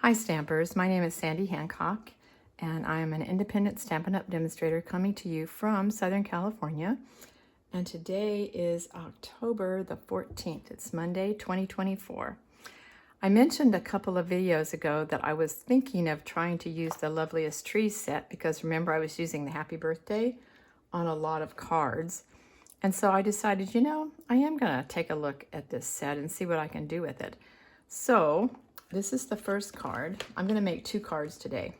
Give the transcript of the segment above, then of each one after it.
Hi Stampers, my name is Sandy Hancock and I am an independent Stampin' Up! Demonstrator coming to you from Southern California. And today is October the 14th. It's Monday, 2024. I mentioned a couple of videos ago that I was thinking of trying to use the Loveliest Trees set because remember I was using the Happy Birthday on a lot of cards. And so I decided, I am gonna take a look at this set and see what I can do with it. So this is the first card. I'm going to make two cards today.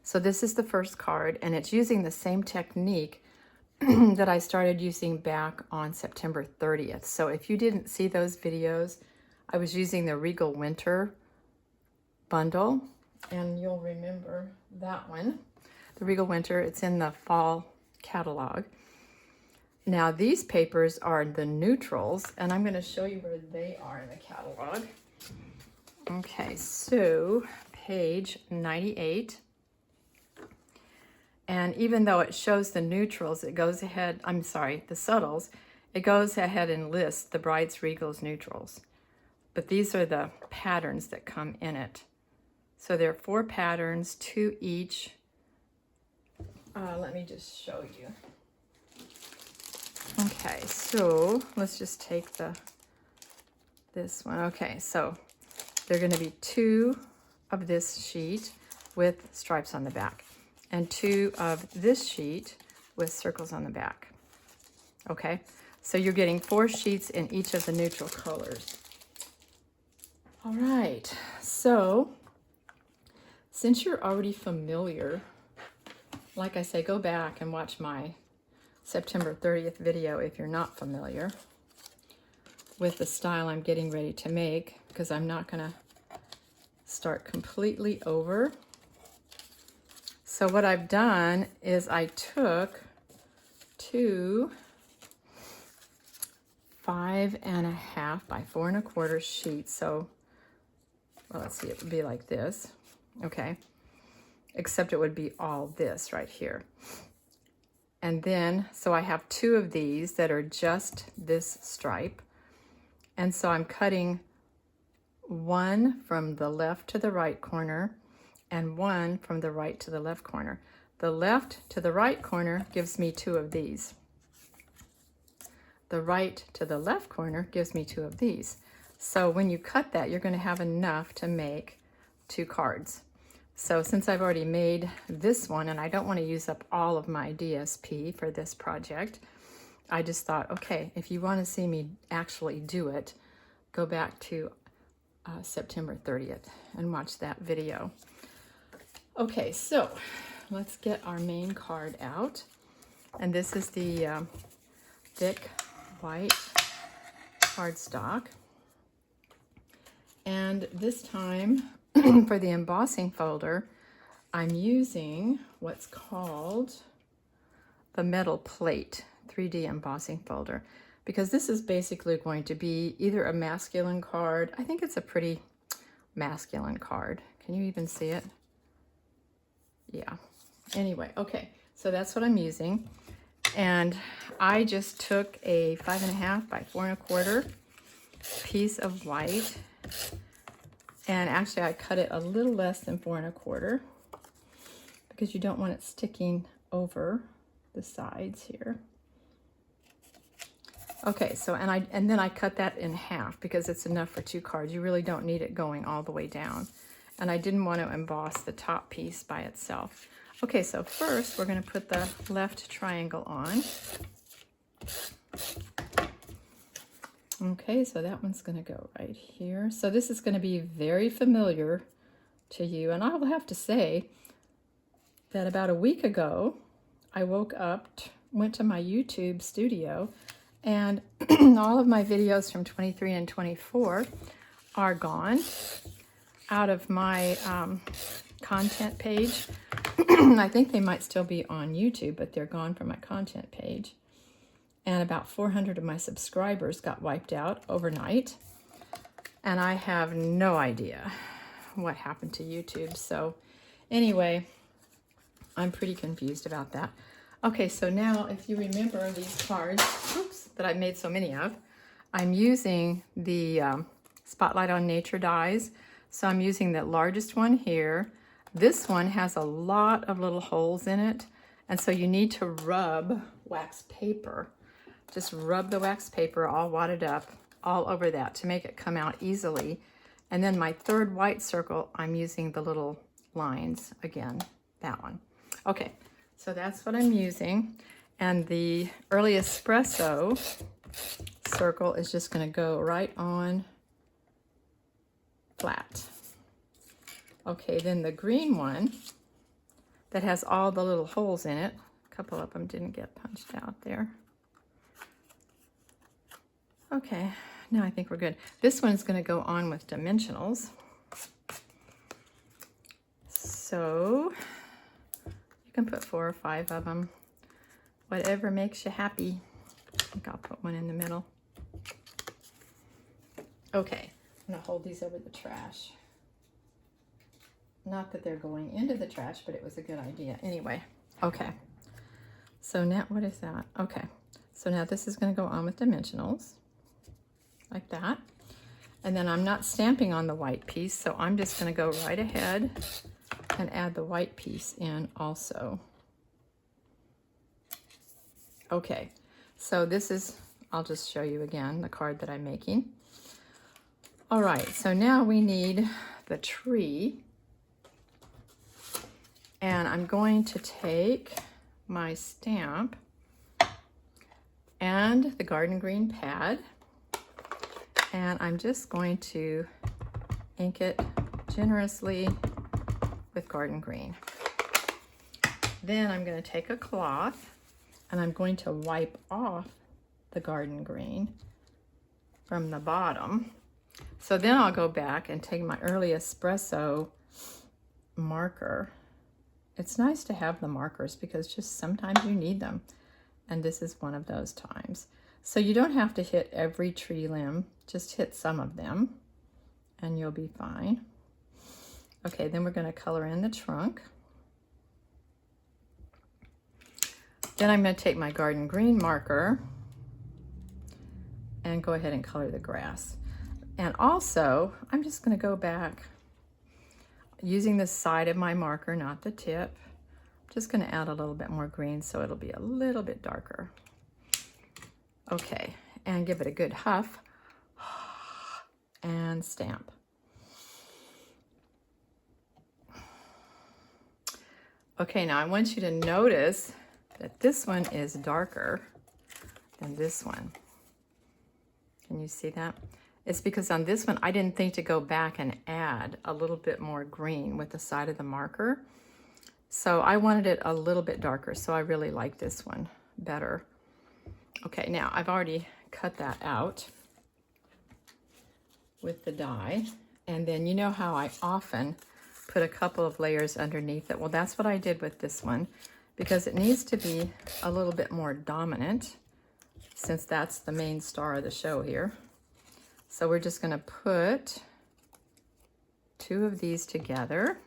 So this is the first card, and it's using the same technique that I started using back on September 30th. So if you didn't see those videos, I was using the Regal Winter bundle, and you'll remember that one. The Regal Winter, it's in the fall catalog. Now these papers are the neutrals, and I'm going to show you where they are in the catalog. Okay, so page 98. And even though it shows the neutrals, it goes ahead, the subtles, it goes ahead and lists the Brights, Regals, neutrals. But these are the patterns that come in it. So there are 4 patterns, 2 each. Let me just show you. Okay, so let's just take this one. Okay, so they're going to be 2 of this sheet with stripes on the back and 2 of this sheet with circles on the back. Okay, so you're getting 4 sheets in each of the neutral colors. All right, so since you're already familiar, like I say, go back and watch my September 30th video if you're not familiar with the style I'm getting ready to make, because I'm not going to start completely over. So what I've done is I took 2 5.5 by 4 1/4 sheets. So, well, let's see, it would be like this. Okay. Except it would be all this right here. And then, so I have 2 of these that are just this stripe. And so I'm cutting 1 from the left to the right corner and 1 from the right to the left corner. The left to the right corner gives me 2 of these. The right to the left corner gives me 2 of these. So when you cut that, you're going to have enough to make 2 cards. So since I've already made this one and I don't want to use up all of my DSP for this project, I just thought, okay, if you want to see me actually do it, go back to September 30th and watch that video. Okay, so let's get our main card out. And this is the thick white cardstock. And this time, for the embossing folder, I'm using what's called the metal plate 3D embossing folder, because this is basically going to be either a masculine card. I think it's a pretty masculine card. Can you even see it? Yeah. Anyway, okay, so that's what I'm using. And I just took a 5.5 by 4 1/4 piece of white. And actually I cut it a little less than 4 1/4 because you don't want it sticking over the sides here. Okay, so and then I cut that in half because it's enough for 2 cards. You really don't need it going all the way down. And I didn't want to emboss the top piece by itself. Okay, so first we're going to put the left triangle on. Okay, so that one's going to go right here. So this is going to be very familiar to you. And I will have to say that about a week ago, I woke up, went to my YouTube studio, and all of my videos from 23 and 24 are gone out of my content page. I think they might still be on YouTube, but they're gone from my content page. And about 400 of my subscribers got wiped out overnight. And I have no idea what happened to YouTube. So anyway, I'm pretty confused about that. Okay, so now if you remember these cards, that I've made so many of, I'm using the Spotlight on Nature dies. So I'm using the largest one here. This one has a lot of little holes in it, and so you need to rub wax paper. Just rub the wax paper all wadded up all over that to make it come out easily. And then my third white circle, I'm using the little lines again, that one. Okay, so that's what I'm using. And the early espresso circle is just going to go right on flat. Okay, then the green one that has all the little holes in it, a couple of them didn't get punched out there. Okay, now I think we're good. This one's going to go on with dimensionals. So you can put 4 or 5 of them, whatever makes you happy. I think I'll put one in the middle. Okay, I'm going to hold these over the trash. Not that they're going into the trash, but it was a good idea. Anyway, okay. So now, what is that? Okay, so now this is going to go on with dimensionals, like that. And then I'm not stamping on the white piece, so I'm just going to go right ahead and add the white piece in also. Okay, so this is, I'll just show you again the card that I'm making. All right, so now we need the tree. And I'm going to take my stamp and the garden green pad, and I'm just going to ink it generously with garden green. Then I'm going to take a cloth and I'm going to wipe off the garden green from the bottom. So then I'll go back and take my early espresso marker. It's nice to have the markers because just sometimes you need them. And this is one of those times. So you don't have to hit every tree limb, just hit some of them and you'll be fine. Okay, then we're going to color in the trunk. Then I'm going to take my garden green marker and go ahead and color the grass. And also, I'm just going to go back using the side of my marker, not the tip. I'm just going to add a little bit more green so it'll be a little bit darker. Okay, and give it a good huff and stamp. Okay, now I want you to notice that this one is darker than this one. Can you see that? It's because on this one, I didn't think to go back and add a little bit more green with the side of the marker. So I wanted it a little bit darker, so I really like this one better. Okay, now I've already cut that out with the die. And then you know how I often put a couple of layers underneath it? Well, that's what I did with this one because it needs to be a little bit more dominant since that's the main star of the show here. So we're just going to put 2 of these together,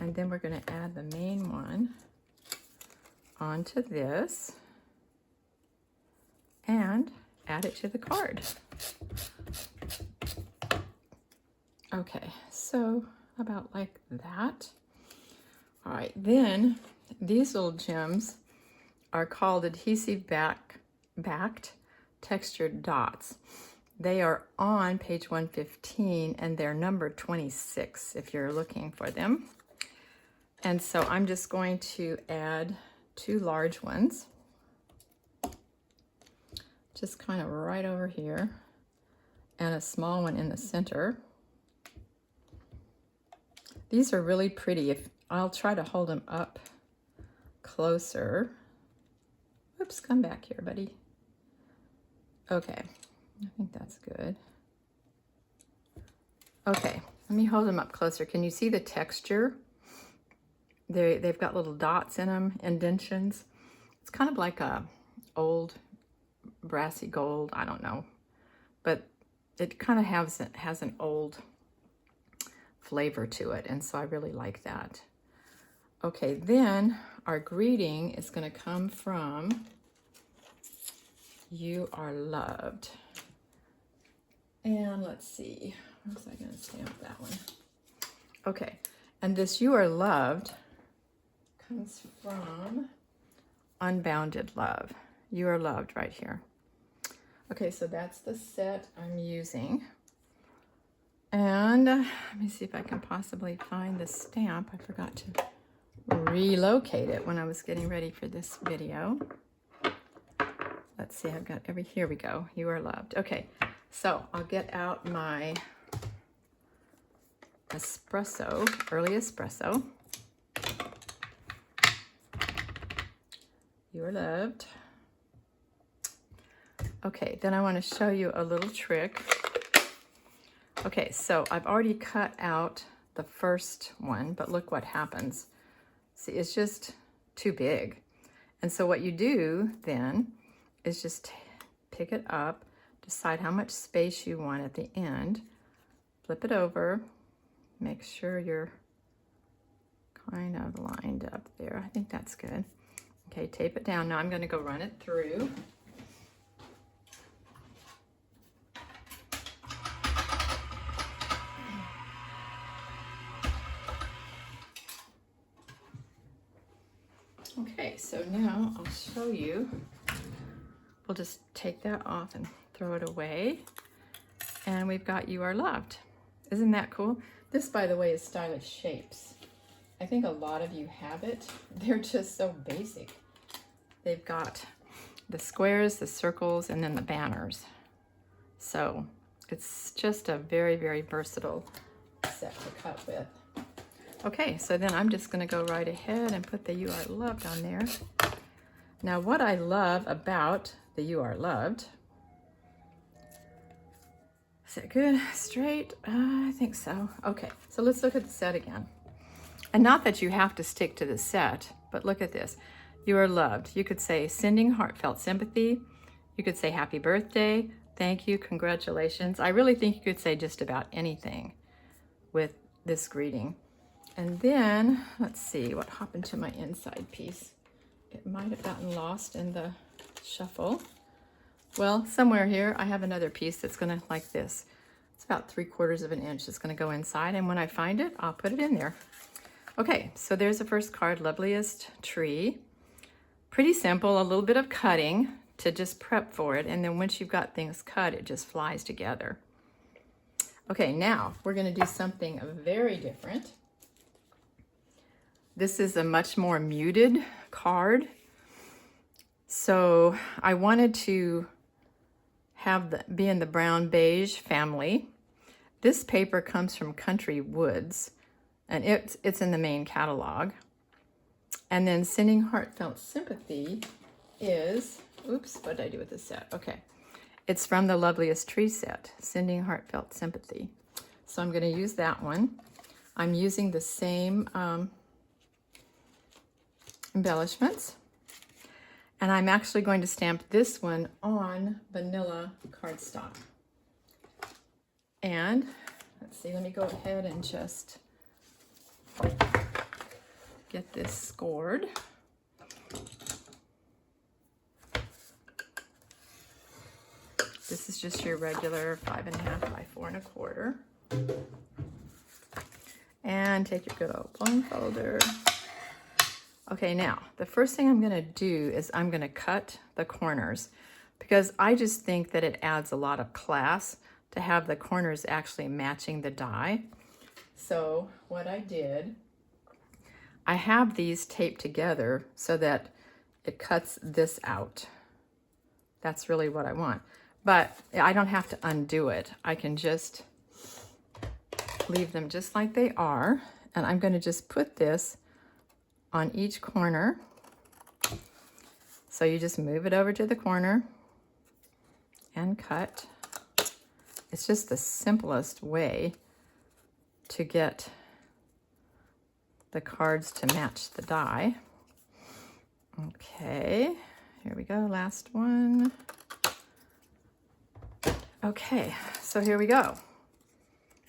and then we're going to add the main one onto this and add it to the card. Okay, so about like that. All right, then these little gems are called adhesive backed textured dots. They are on page 115 and they're number 26 if you're looking for them. And so I'm just going to add 2 large ones, just kind of right over here, and a small one in the center. These are really pretty. I'll try to hold them up closer. Whoops, come back here, buddy. Okay, I think that's good. Okay, let me hold them up closer. Can you see the texture? They've got little dots in them, indentions. It's kind of like a old brassy gold, I don't know. But it kind of has an old flavor to it, and so I really like that. Okay, then our greeting is going to come from "You Are Loved." And let's see, How's I going to stamp that one? Okay, and this You Are Loved comes from Unbounded Love. You Are Loved right here. Okay, so that's the set I'm using. And let me see if I can possibly find the stamp. I forgot to relocate it when I was getting ready for this video. Let's see, I've got here we go. You Are Loved. Okay, so I'll get out my espresso, early espresso. You Are Loved. Okay, then I want to show you a little trick. Okay, so I've already cut out the first one, but look what happens. See, it's just too big. And so what you do then is just pick it up, decide how much space you want at the end, flip it over, make sure you're kind of lined up there. I think that's good. Okay, tape it down. Now I'm going to go run it through. Okay, so now I'll show you. We'll just take that off and throw it away. And we've got You Are Loved. Isn't that cool? This, by the way, is Stylish Shapes. I think a lot of you have it. They're just so basic. They've got the squares, the circles, and then the banners. So it's just a very, very versatile set to cut with. Okay, so then I'm just going to go right ahead and put the You Are Loved on there. Now, what I love about the You Are Loved, is it good? Straight? I think so. Okay, so let's look at the set again. And not that you have to stick to the set, but look at this. You Are Loved. You could say sending heartfelt sympathy. You could say happy birthday, thank you, congratulations. I really think you could say just about anything with this greeting. And then, let's see what happened to my inside piece. It might have gotten lost in the shuffle. Well, somewhere here, I have another piece that's gonna, like this. It's about 3/4 of an inch that's gonna go inside, and when I find it, I'll put it in there. Okay, so there's the first card, Loveliest Tree. Pretty simple, a little bit of cutting to just prep for it, and then once you've got things cut, it just flies together. Okay, now we're gonna do something very different. This is a much more muted card. So I wanted to have be in the brown beige family. This paper comes from Country Woods, and it's in the main catalog. And then Sending Heartfelt Sympathy is, oops, what did I do with this set? Okay, it's from the Loveliest Tree set, Sending Heartfelt Sympathy. So I'm going to use that one. I'm using the same embellishments, and I'm actually going to stamp this one on vanilla cardstock. And let's see, let me go ahead and just get this scored. This is just your regular 5.5 by 4 1/4. And take your good old bone folder. Okay, now, the first thing I'm gonna do is I'm gonna cut the corners, because I just think that it adds a lot of class to have the corners actually matching the die. So what I did, I have these taped together so that it cuts this out. That's really what I want. But I don't have to undo it. I can just leave them just like they are. And I'm gonna just put this on each corner. So you just move it over to the corner and cut. It's just the simplest way to get the cards to match the die. Okay, here we go, last one. Okay, so here we go.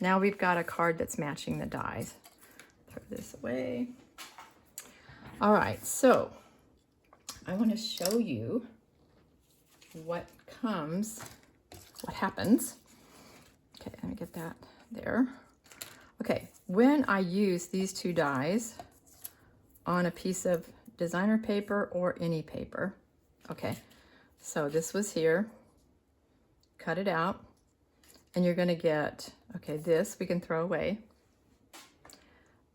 Now we've got a card that's matching the dies. Throw this away. All right, so I want to show you what happens. Okay, let me get that there. Okay, when I use these two dies on a piece of designer paper or any paper, okay, so this was here, cut it out, and you're gonna get, okay, this we can throw away.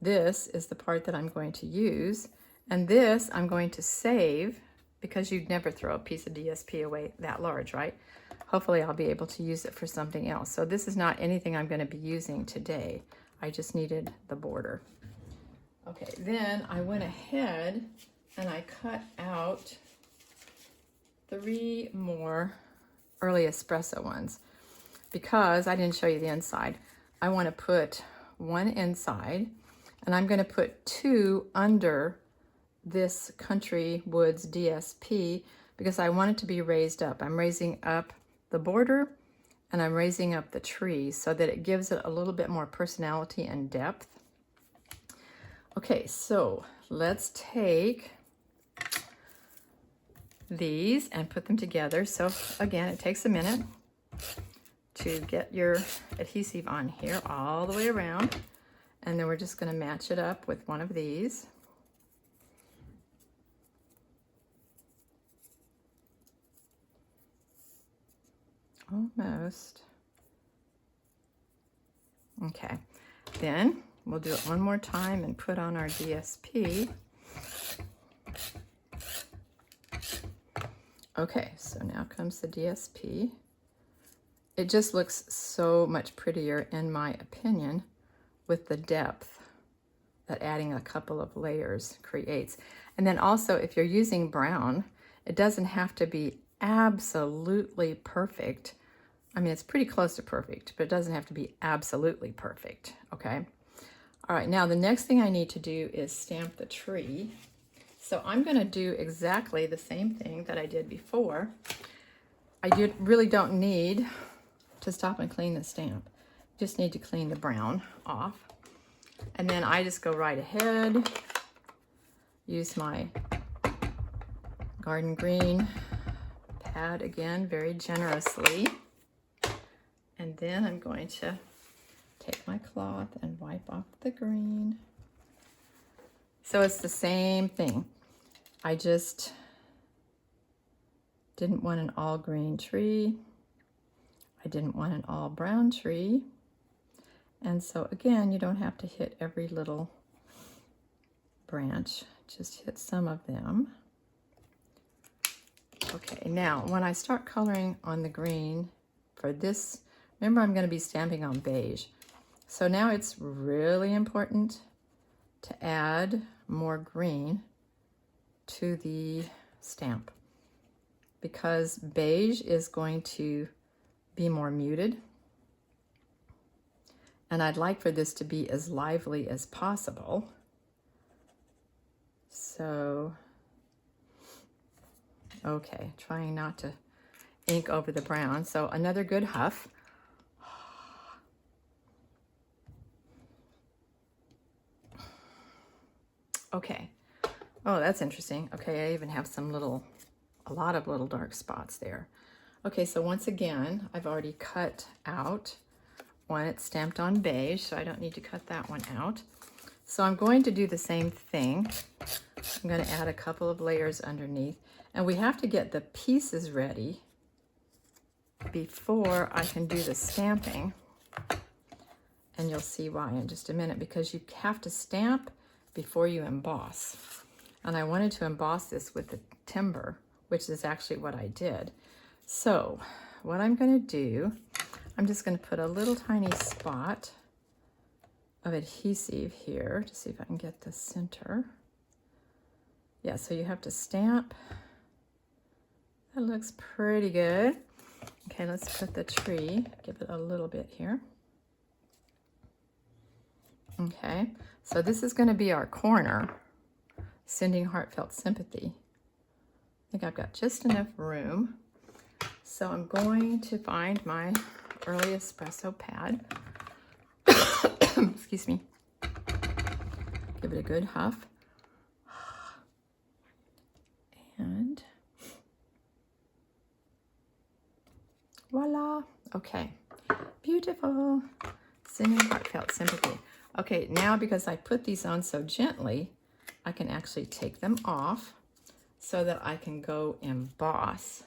This is the part that I'm going to use, and this I'm going to save, because you'd never throw a piece of DSP away that large, right? Hopefully I'll be able to use it for something else. So this is not anything I'm going to be using today. I just needed the border. Okay, then I went ahead and I cut out 3 more early espresso ones, because I didn't show you the inside. I want to put 1 inside, and I'm going to put 2 under this Country Woods DSP, because I want it to be raised up. I'm raising up the border and I'm raising up the tree so that it gives it a little bit more personality and depth. Okay, so let's take these and put them together. So again, it takes a minute to get your adhesive on here all the way around, and then we're just going to match it up with one of these. Almost. Okay, then we'll do it one more time and put on our DSP. Okay, so now comes the DSP. It just looks so much prettier, in my opinion, with the depth that adding a couple of layers creates. And then also, if you're using brown, it doesn't have to be absolutely perfect. I mean, it's pretty close to perfect, but it doesn't have to be absolutely perfect, okay? All right, now the next thing I need to do is stamp the tree. So I'm gonna do exactly the same thing that I did before. Really don't need to stop and clean the stamp. Just need to clean the brown off. And then I just go right ahead, use my garden green pad again, very generously. And then I'm going to take my cloth and wipe off the green. So it's the same thing. I just didn't want an all green tree. I didn't want an all brown tree. And so again, you don't have to hit every little branch, just hit some of them. Okay, now when I start coloring on the green for this, remember I'm going to be stamping on beige. So now it's really important to add more green to the stamp, because beige is going to be more muted. And I'd like for this to be as lively as possible. So, okay, trying not to ink over the brown. So another good huff. Okay. Oh, that's interesting. Okay, I even have a lot of little dark spots there. Okay, so once again, I've already cut out one. It's stamped on beige, so I don't need to cut that one out. So I'm going to do the same thing. I'm going to add a couple of layers underneath, and we have to get the pieces ready before I can do the stamping. And you'll see why in just a minute, because you have to stamp before you emboss. And I wanted to emboss this with the timber, which is actually what I did. So what I'm going to do, I'm just going to put a little tiny spot of adhesive here to see if I can get the center. Yeah, so you have to stamp. That looks pretty good. Okay, let's put the tree, give it a little bit here. Okay, so this is going to be our corner, sending heartfelt sympathy. I think I've got just enough room. So I'm going to find my early espresso pad. Excuse me. Give it a good huff. And voila. Okay, beautiful. Sending heartfelt sympathy. Okay, now because I put these on so gently, I can actually take them off so that I can go emboss.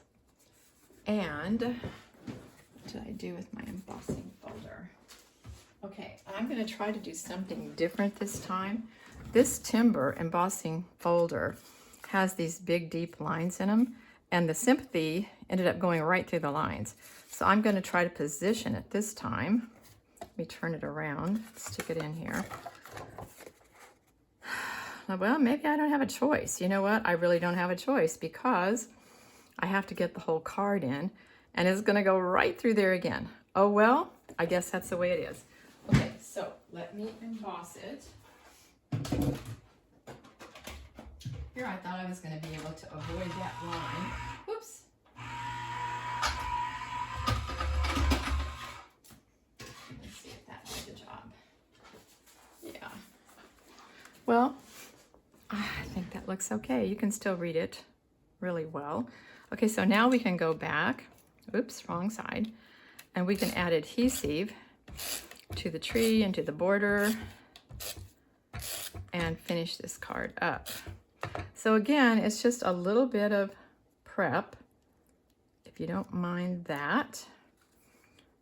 And what did I do with my embossing folder? Okay, I'm going to try to do something different this time. This timber embossing folder has these big deep lines in them, and the sympathy ended up going right through the lines. So I'm going to try to position it this time. Let me turn it around, stick it in here. Well, maybe I don't have a choice. You know what? I really don't have a choice because I have to get the whole card in, and it's going to go right through there again. Oh, well, I guess that's the way it is. Okay, so let me emboss it. Here, I thought I was going to be able to avoid that line. Whoops. Let's see if that did the job. Yeah. Well, I think that looks okay. You can still read it really well. Okay, so now we can go back. Oops, wrong side. And we can add adhesive to the tree and to the border and finish this card up. So again, it's just a little bit of prep, if you don't mind that.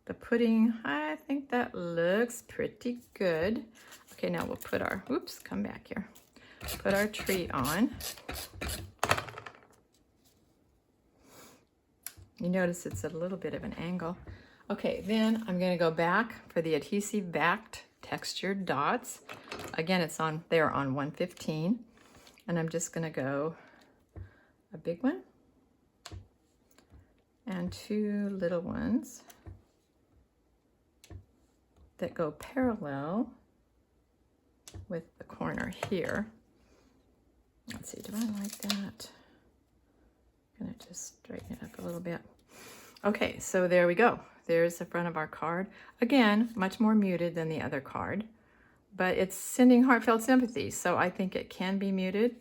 The pudding, I think that looks pretty good. Okay, now we'll put our, oops, come back here. Put our tree on. You notice it's a little bit of an angle. Okay, then I'm going to go back for the adhesive backed textured dots. Again, it's on there on 115. And I'm just going to go a big one and two little ones that go parallel with the corner here. Let's see, do I like that? I'm going to just straighten it up a little bit. Okay, so there we go. There's the front of our card. Again, much more muted than the other card, but it's sending heartfelt sympathy, so I think it can be muted.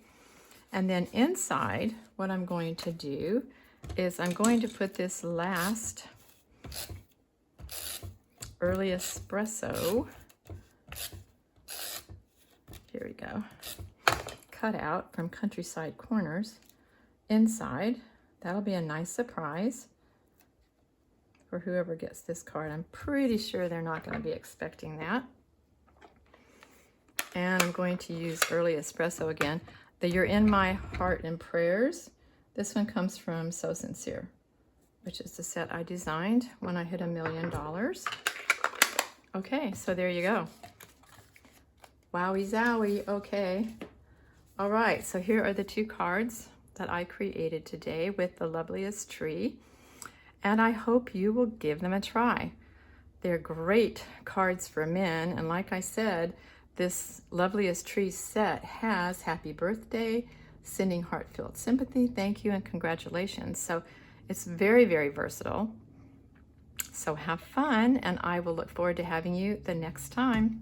And then inside, what I'm going to do is I'm going to put this last early espresso, here we go, cut out from Countryside Corners inside. That'll be a nice surprise for whoever gets this card. I'm pretty sure they're not going to be expecting that. And I'm going to use early espresso again. The You're in My Heart and Prayers. This one comes from So Sincere, which is the set I designed when I hit $1 million. Okay, so there you go. Wowie zowie, okay. All right, so here are the two cards that I created today with the Lovliest tree, and I hope you will give them a try. They're great cards for men, and like I said, this Lovliest tree set has happy birthday, sending heartfelt sympathy, thank you, and congratulations. So it's very, very versatile. So have fun, and I will look forward to having you the next time.